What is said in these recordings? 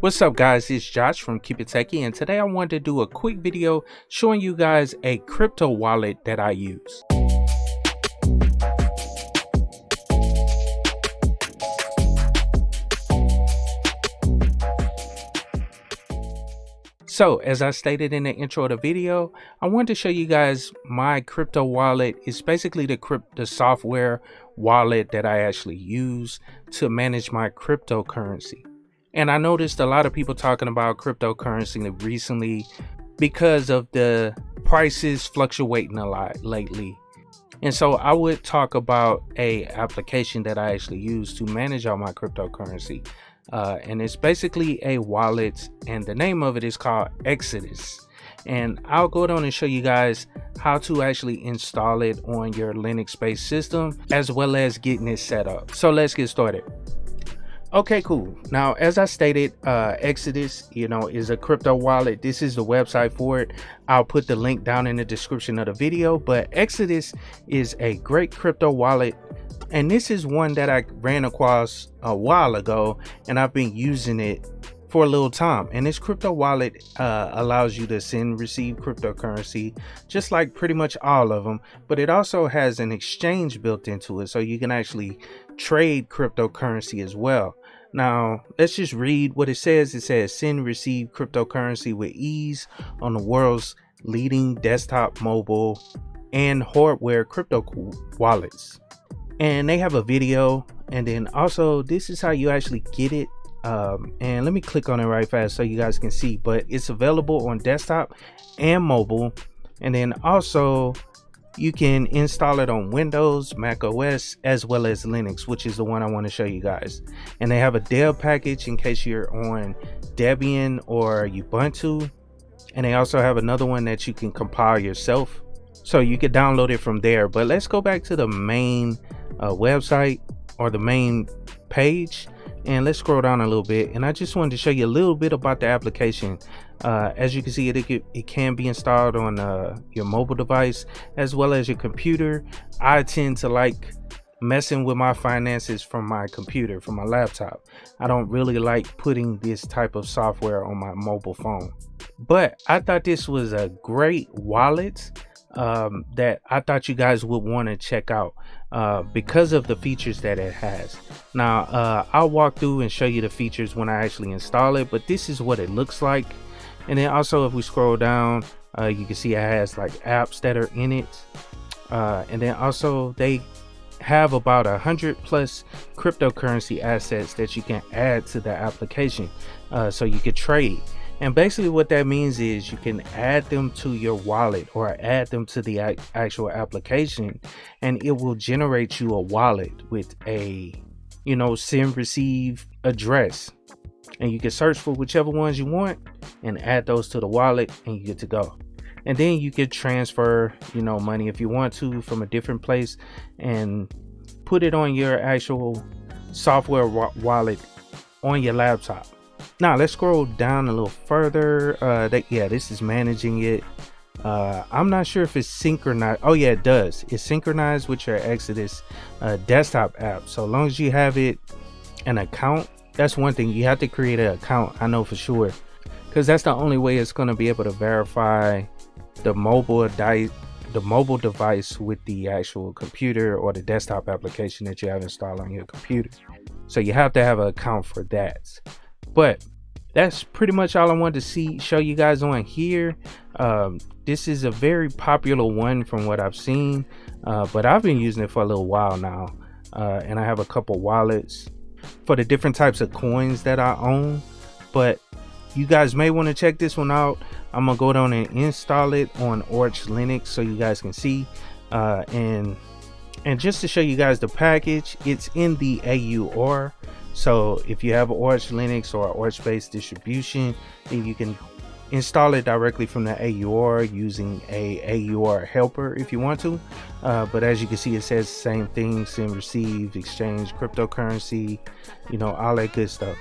What's up guys, it's Josh from KeepItTechie, and today I wanted to do a quick video showing you guys a crypto wallet that I use. So as I stated in the intro of the video, I wanted to show you guys my crypto wallet. It's basically the software wallet that I actually use to manage my cryptocurrency. And I noticed a lot of people talking about cryptocurrency recently because of the prices fluctuating a lot lately. And so I would talk about a application that I actually use to manage all my cryptocurrency. And it's basically a wallet, and the name of it is called Exodus. And I'll go down and show you guys how to actually install it on your Linux-based system, as well as getting it set up. So let's get started. Okay, cool. Now, as I stated, Exodus, is a crypto wallet. This is the website for it. I'll put the link down in the description of the video. But Exodus is a great crypto wallet, and this is one that I ran across a while ago, and I've been using it for a little time. And this crypto wallet allows you to send and receive cryptocurrency, just like pretty much all of them, but it also has an exchange built into it, so you can actually trade cryptocurrency as well. Now let's just read what it says. It says send and receive cryptocurrency with ease on the world's leading desktop, mobile, and hardware crypto wallets. And they have a video, and then also this is how you actually get it. And let me click on it right fast so you guys can see, but it's available on desktop and mobile. And then also you can install it on Windows, Mac OS, as well as Linux, which is the one I want to show you guys. And they have a dev package in case you're on Debian or Ubuntu. And they also have another one that you can compile yourself, so you can download it from there. But let's go back to the main website, or the main page, and let's scroll down a little bit. And I just wanted to show you a little bit about the application. As you can see, it can be installed on your mobile device as well as your computer. I tend to like messing with my finances from my computer, from my laptop. I don't really like putting this type of software on my mobile phone, but I thought this was a great wallet that I thought you guys would want to check out because of the features that it has. Now I'll walk through and show you the features when I actually install it, but this is what it looks like. And then also if we scroll down, you can see it has like apps that are in it, and then also they have about 100 plus cryptocurrency assets that you can add to the application, so you could trade. And basically what that means is you can add them to your wallet or add them to the actual application, and it will generate you a wallet with a send receive address, and you can search for whichever ones you want and add those to the wallet, and you get to go. And then you can transfer money if you want to from a different place and put it on your actual software wallet on your laptop. Now let's scroll down a little further. This is managing it. I'm not sure if it's synchronized. Oh yeah, it does. It's synchronized with your Exodus desktop app. So long as you have an account, that's one thing. You have to create an account, I know for sure, because that's the only way it's going to be able to verify the mobile device with the actual computer or the desktop application that you have installed on your computer. So you have to have an account for that. But that's pretty much all I wanted to show you guys on here. This is a very popular one from what I've seen, but I've been using it for a little while now, and I have a couple wallets for the different types of coins that I own. But you guys may want to check this one out. I'm gonna go down and install it on Arch Linux so you guys can see, and just to show you guys the package, it's in the AUR. So if you have Arch Linux or Arch based distribution, then you can install it directly from the AUR using a AUR helper if you want to. But as you can see, it says the same thing: send, receive, exchange cryptocurrency, all that good stuff.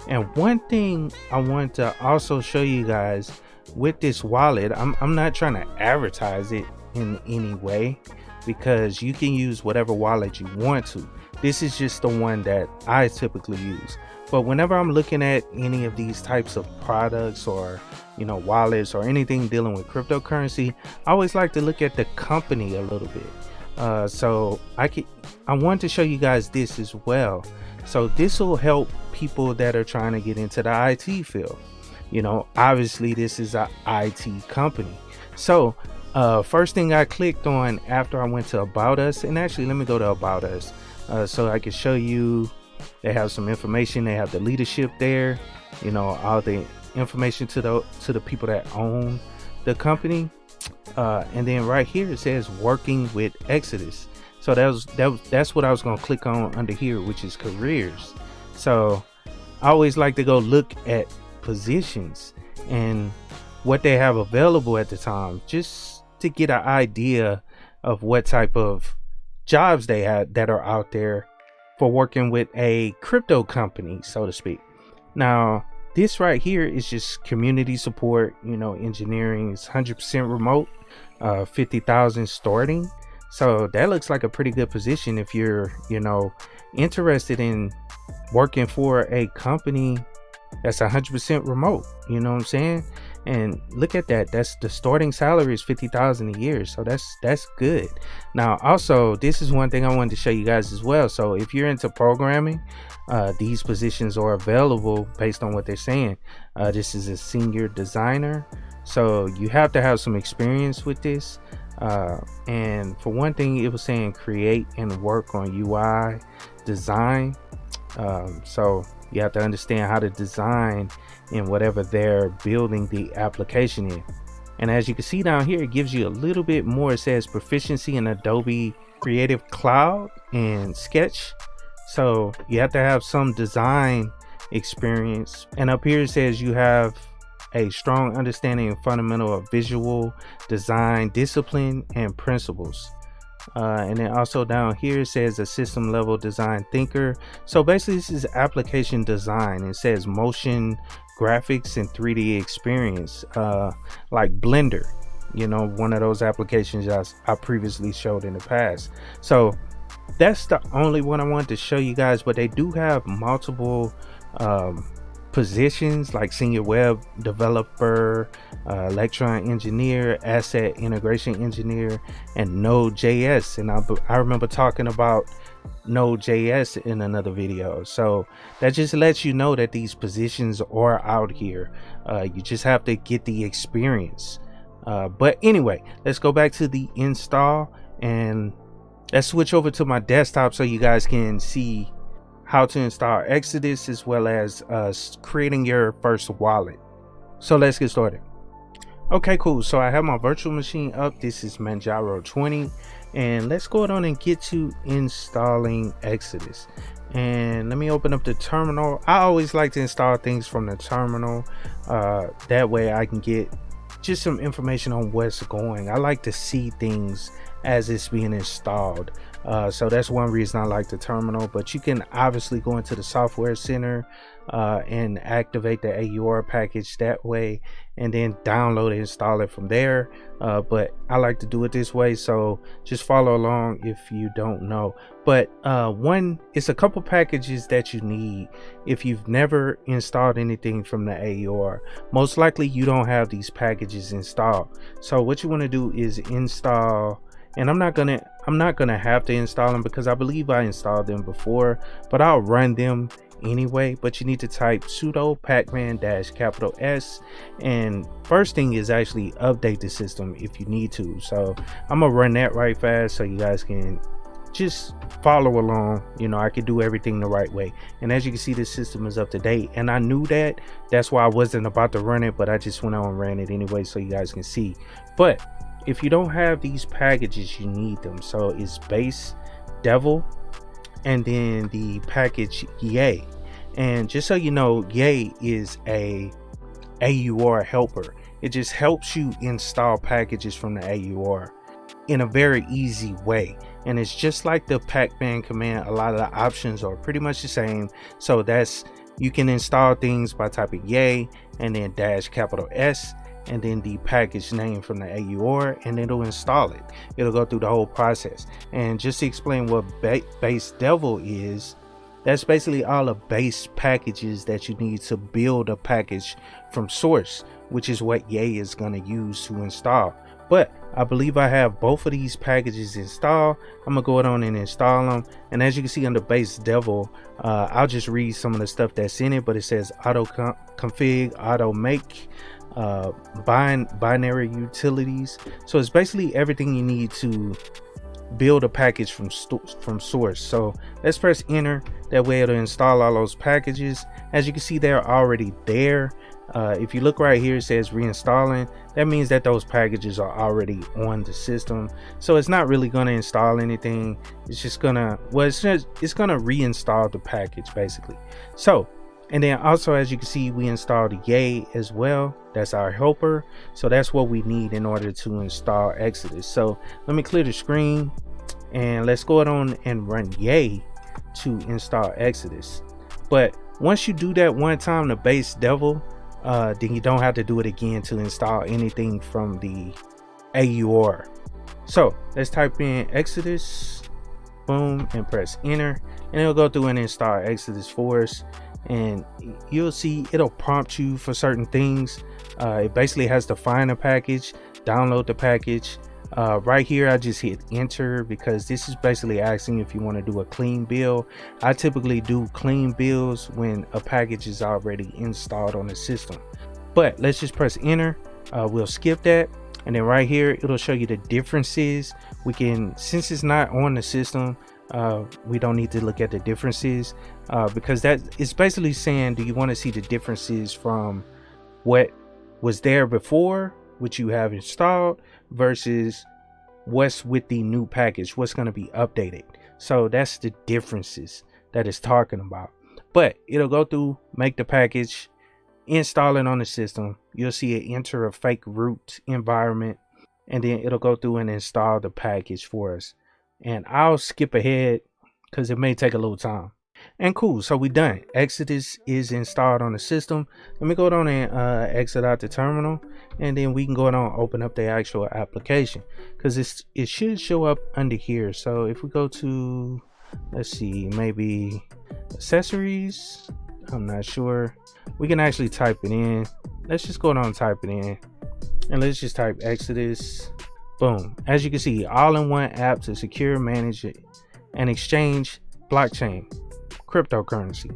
And one thing I want to also show you guys with this wallet, I'm not trying to advertise it in any way, because you can use whatever wallet you want to. This is just the one that I typically use. But whenever I'm looking at any of these types of products or wallets or anything dealing with cryptocurrency, I always like to look at the company a little bit. So I want to show you guys this as well. So this will help people that are trying to get into the IT field. Obviously this is an IT company. So first thing I clicked on after I went to About Us, and actually let me go to About Us so I can show you. They have some information. They have the leadership there, all the information to the people that own the company, and then right here it says working with Exodus. So that's what I was going to click on under here, which is careers. So I always like to go look at positions and what they have available at the time, just to get an idea of what type of jobs they have that are out there for working with a crypto company, so to speak. Now this right here is just community support, engineering is 100% remote, 50,000 starting. So that looks like a pretty good position if you're interested in working for a company that's 100% remote. You know what I'm saying? And look at that. That's the starting salary is 50,000 a year. So that's good. Now also, this is one thing I wanted to show you guys as well. So if you're into programming, these positions are available based on what they're saying. This is a senior designer, so you have to have some experience with this. And for one thing, it was saying create and work on UI design. So you have to understand how to design in whatever they're building the application in. And as you can see down here, it gives you a little bit more. It says proficiency in Adobe Creative Cloud and Sketch. So you have to have some design experience. And up here it says you have a strong understanding and fundamental of visual design discipline and principles. And then also down here it says a system level design thinker. So basically this is application design. It says motion graphics and 3D experience, like Blender, one of those applications I previously showed in the past. So that's the only one I wanted to show you guys, but they do have multiple positions like senior web developer, electron engineer, asset integration engineer, and Node.js. And I remember talking about Node.js in another video. So that just lets you know that these positions are out here. You just have to get the experience. But anyway, let's go back to the install and let's switch over to my desktop so you guys can see how to install Exodus as well as creating your first wallet. So let's get started. Okay, cool. So I have my virtual machine up. This is Manjaro 20, and let's go on and get to installing Exodus. And let me open up the terminal. I always like to install things from the terminal. That way I can get just some information on what's going. I like to see things as it's being installed. So that's one reason I like the terminal, but you can obviously go into the software center and activate the AUR package that way, and then download and install it from there. But I like to do it this way, so just follow along if you don't know. But it's a couple packages that you need if you've never installed anything from the AUR. Most likely you don't have these packages installed. So what you want to do is install, and I'm not gonna have to install them because I believe I installed them before, but I'll run them anyway. But you need to type sudo pacman-S, and first thing is actually update the system if you need to. So I'm gonna run that right fast so you guys can just follow along. I can do everything the right way, and as you can see, the system is up to date, and I knew that's why I wasn't about to run it, but I just went on and ran it anyway so you guys can see. But if you don't have these packages, you need them. So it's base devil and then the package Yay. And just so you know, Yay is a AUR helper. It just helps you install packages from the AUR in a very easy way. And it's just like the pacman command. A lot of the options are pretty much the same. So you can install things by typing Yay and then -S and then the package name from the AUR, and it'll install it. It'll go through the whole process. And just to explain what base devil is, That's basically all the base packages that you need to build a package from source, which is what Yay is going to use to install. But I believe I have both of these packages installed. I'm gonna go on and install them, and as you can see under base devil, I'll just read some of the stuff that's in it. But it says auto config, auto make, binary utilities. So it's basically everything you need to build a package from source. So let's press enter. That way it'll install all those packages. As you can see, they're already there. If you look right here, it says reinstalling. That means that those packages are already on the system, so it's not really going to install anything. It's just gonna, well, it's gonna reinstall the package basically. So, and then also, as you can see, we installed Yay as well. That's our helper, so that's what we need in order to install Exodus. So let me clear the screen and let's go on and run Yay to install Exodus. But once you do that one time, the base devil, then you don't have to do it again to install anything from the AUR. So let's type in Exodus, boom, and press enter, and it'll go through and install Exodus for us. And you'll see it'll prompt you for certain things. It basically has to find a package, download the package. Right here I just hit enter because this is basically asking if you want to do a clean build. I typically do clean builds when a package is already installed on the system, but let's just press enter. We'll skip that, and then right here it'll show you the differences. We can, since it's not on the system, we don't need to look at the differences, because that is basically saying, do you want to see the differences from what was there before, which you have installed, versus what's with the new package, what's going to be updated. So that's the differences that it's talking about. But it'll go through, make the package, install it on the system. You'll see it enter a fake root environment, and then it'll go through and install the package for us. And I'll skip ahead because it may take a little time. And cool, so we done. Exodus is installed on the system. Let me go down and exit out the terminal, and then we can go down and open up the actual application, because it should show up under here. So if we go to, let's see, maybe accessories, I'm not sure, we can actually type it in. Let's just go down and type it in, and let's just type Exodus. Boom. As you can see, all-in-one app to secure, manage it, and exchange blockchain cryptocurrency.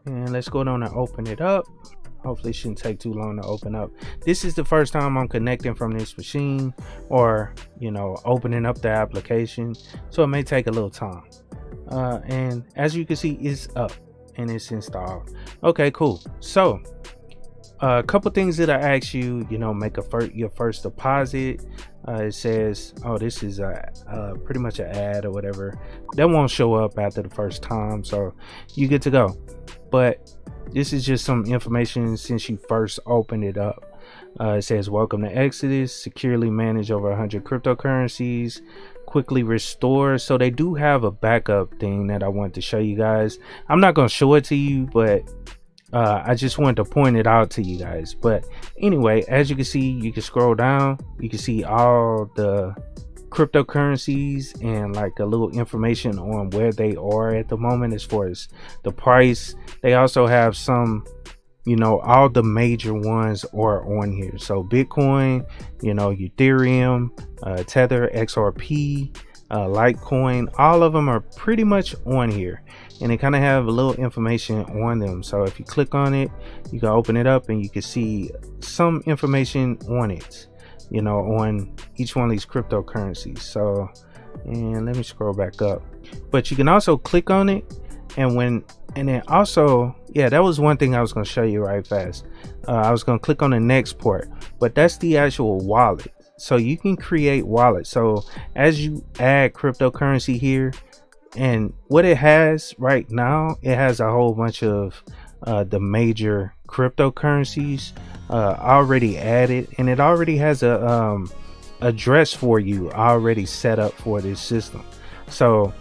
And let's go down and open it up. Hopefully it shouldn't take too long to open up. This is the first time I'm connecting from this machine, or opening up the application, so it may take a little time. And as you can see, it's up and it's installed. Okay, cool. So a couple things that I asked you, make your first deposit. It says, oh, this is pretty much an ad or whatever. That won't show up after the first time, so you get to go. But this is just some information since you first opened it up. It says, welcome to Exodus, securely manage over 100 cryptocurrencies, quickly restore. So they do have a backup thing that I want to show you guys. I'm not going to show it to you, but I just wanted to point it out to you guys. But anyway, as you can see, you can scroll down, you can see all the cryptocurrencies and like a little information on where they are at the moment as far as the price. They also have some, all the major ones are on here. So Bitcoin, Ethereum, Tether, XRP, Litecoin, all of them are pretty much on here, and they kind of have a little information on them. So if you click on it, you can open it up and you can see some information on it, on each one of these cryptocurrencies. So, and let me scroll back up, but you can also click on it, and then also, yeah, that was one thing I was going to show you right fast. I was going to click on the next part, but that's the actual wallet. So you can create wallets. So as you add cryptocurrency here, and what it has right now, it has a whole bunch of the major cryptocurrencies already added, and it already has a address for you already set up for this system. So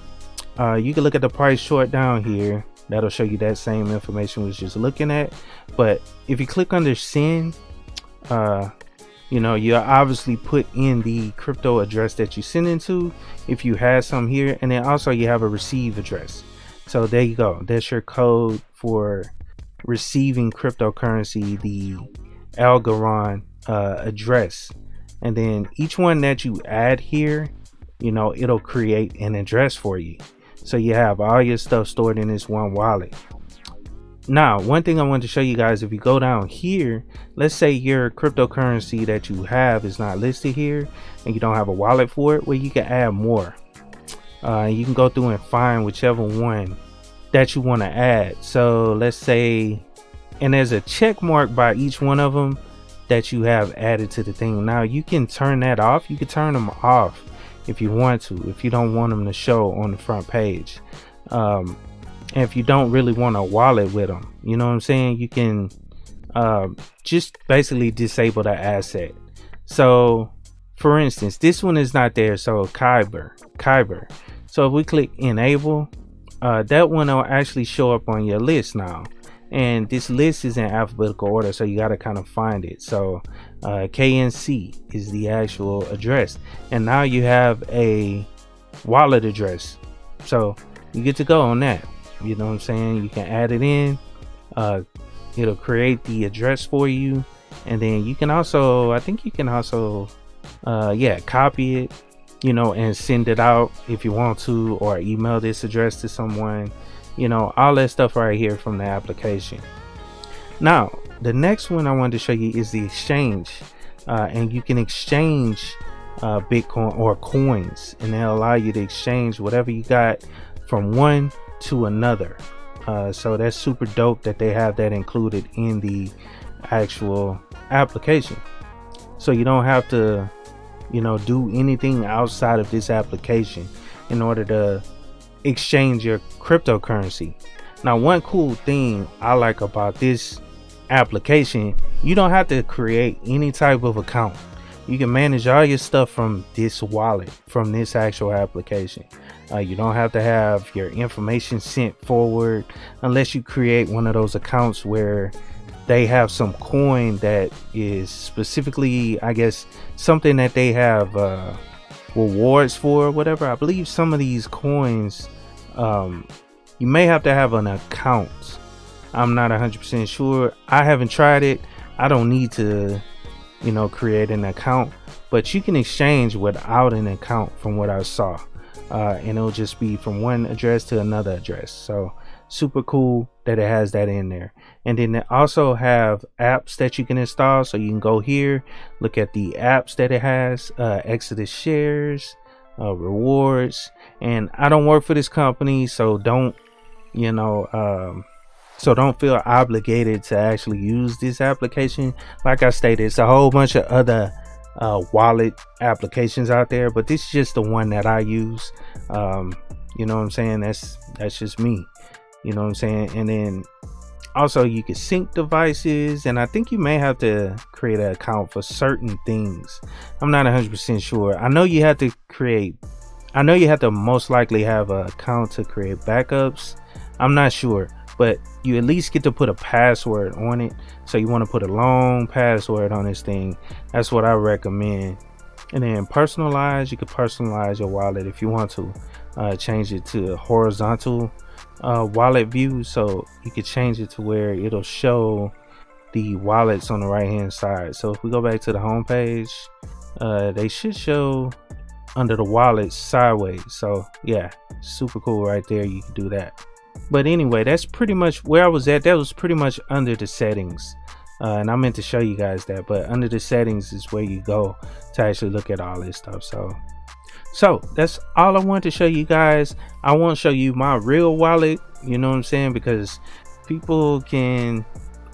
you can look at the price chart down here. That'll show you that same information we was just looking at. But if you click under send, you obviously put in the crypto address that you send into, if you have some here, and then also you have a receive address. So there you go. That's your code for receiving cryptocurrency, the Algorand address. And then each one that you add here, it'll create an address for you. So you have all your stuff stored in this one wallet. Now, one thing I want to show you guys, if you go down here, let's say your cryptocurrency that you have is not listed here and you don't have a wallet for it, well, you can add more. You can go through and find whichever one that you want to add. So let's say, and there's a check mark by each one of them that you have added to the thing. Now you can turn that off. You can turn them off if you want to, if you don't want them to show on the front page. And if you don't really want a wallet with them, you know what I'm saying, you can just basically disable the asset. So for instance, this one is not there, so Kyber. So if we click enable, that one will actually show up on your list now, and this list is in alphabetical order, so you got to kind of find it. So KNC is the actual address, and now you have a wallet address, so you get to go on that. You know what I'm saying? You can add it in, it'll create the address for you, and then you can also, I think you can also copy it, and send it out if you want to, or email this address to someone, all that stuff right here from the application. Now the next one I wanted to show you is the exchange, and you can exchange Bitcoin or coins, and they'll allow you to exchange whatever you got from one to another. So that's super dope that they have that included in the actual application, so you don't have to do anything outside of this application in order to exchange your cryptocurrency. Now, one cool thing I like about this application, you don't have to create any type of account. You can manage all your stuff from this wallet, from this actual application. You don't have to have your information sent forward unless you create one of those accounts where they have some coin that is specifically, I guess, something that they have rewards for, whatever. I believe some of these coins, you may have to have an account. I'm not 100% sure. I haven't tried it. I don't need to, create an account, but you can exchange without an account from what I saw. And it'll just be from one address to another address. So super cool that it has that in there. And then they also have apps that you can install, so you can go here, look at the apps that it has, Exodus shares, rewards. And I don't work for this company, so don't feel obligated to actually use this application. Like I stated, it's a whole bunch of other wallet applications out there, but this is just the one that I use. You know what I'm saying? That's just me. You know what I'm saying? And then also you can sync devices, and I think you may have to create an account for certain things. I'm not 100% sure. I know you have to most likely have an account to create backups. I'm not sure, but you at least get to put a password on it. So you want to put a long password on this thing. That's what I recommend. And then personalize, you can personalize your wallet if you want to. Change it to horizontal wallet view, so you can change it to where it'll show the wallets on the right hand side. So if we go back to the home page, they should show under the wallets sideways. So yeah, super cool right there. You can do that. But anyway, that's pretty much where I was at. That was pretty much under the settings, and I meant to show you guys that, but under the settings is where you go to actually look at all this stuff. So that's all I want to show you guys. I won't show you my real wallet, you know what I'm saying, because people can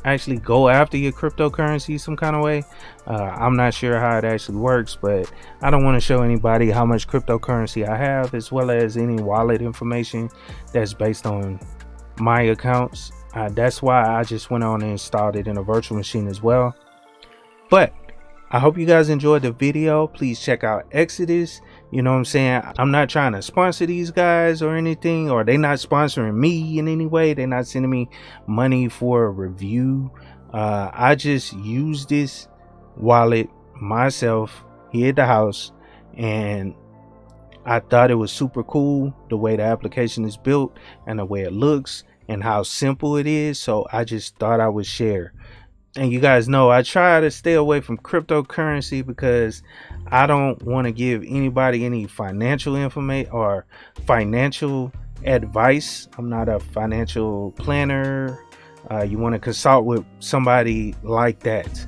actually go after your cryptocurrency some kind of way. I'm not sure how it actually works, but I don't want to show anybody how much cryptocurrency I have, as well as any wallet information that's based on my accounts. That's why I just went on and installed it in a virtual machine as well. But I hope you guys enjoyed the video. Please check out Exodus. You know what I'm saying? I'm not trying to sponsor these guys or anything, or they're not sponsoring me in any way. They're not sending me money for a review. I just use this wallet myself here at the house, and I thought it was super cool the way the application is built and the way it looks and how simple it is. So I just thought I would share. And you guys know I try to stay away from cryptocurrency because I don't want to give anybody any financial information or financial advice. I'm not a financial planner. You want to consult with somebody like that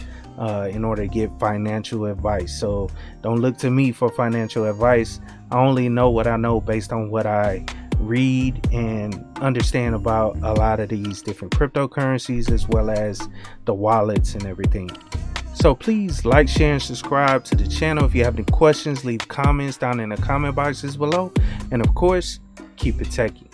in order to get financial advice. So don't look to me for financial advice. I only know what I know based on what I read and understand about a lot of these different cryptocurrencies, as well as the wallets and everything. So please like, share, and subscribe to the channel. If you have any questions, leave comments down in the comment boxes below. And of course, keep it techie.